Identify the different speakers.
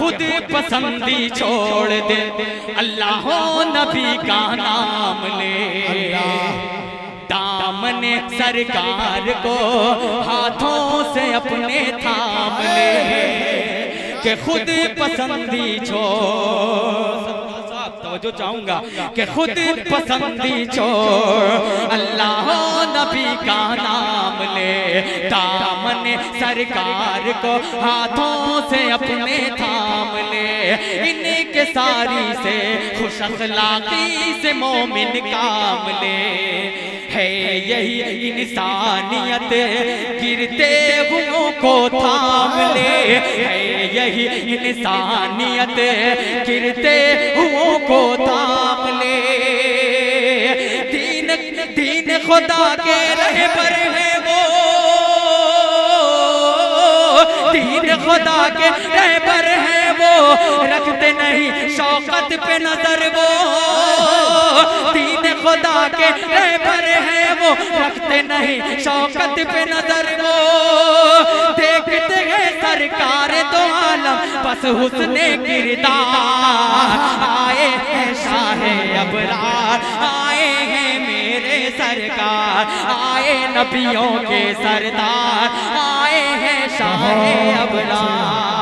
Speaker 1: خود پسندی چھوڑ دے، اللہ و نبی کا نام لے، دامن سرکار کو ہاتھوں سے اپنے تھام لے، کہ خود پسندی چھوڑ، توجہ چاہوں گا کہ خود پسندی چھوڑ، اللہ و نبی کا نام لے، دامن سرکار کو ہاتھوں سے اپنے تھام لے، ان کے ساری سے خوش اخلاقی سے مومن کام لے، ہے یہی انسانیت گرتے ہوں کو تھام لے، ہے یہی انسانیت گرتے ہوں کو تھام لے، دین خدا کے رہبر ہیں وہ، دین خدا کے رہبر ہیں وہ، رکھتے نہیں شوکت پہ نظر وہ، دین خدا کے رہبر ہیں وہ، رکھتے نہیں شوکت پہ نظر وہ، دیکھتے ہیں سرکار دو عالم بس حسن کردار، آئے ہیں شاہ ابرار، آئے ہیں میرے سرکار، آئے نبیوں کے سردار، آئے ہیں شاہ ابرار۔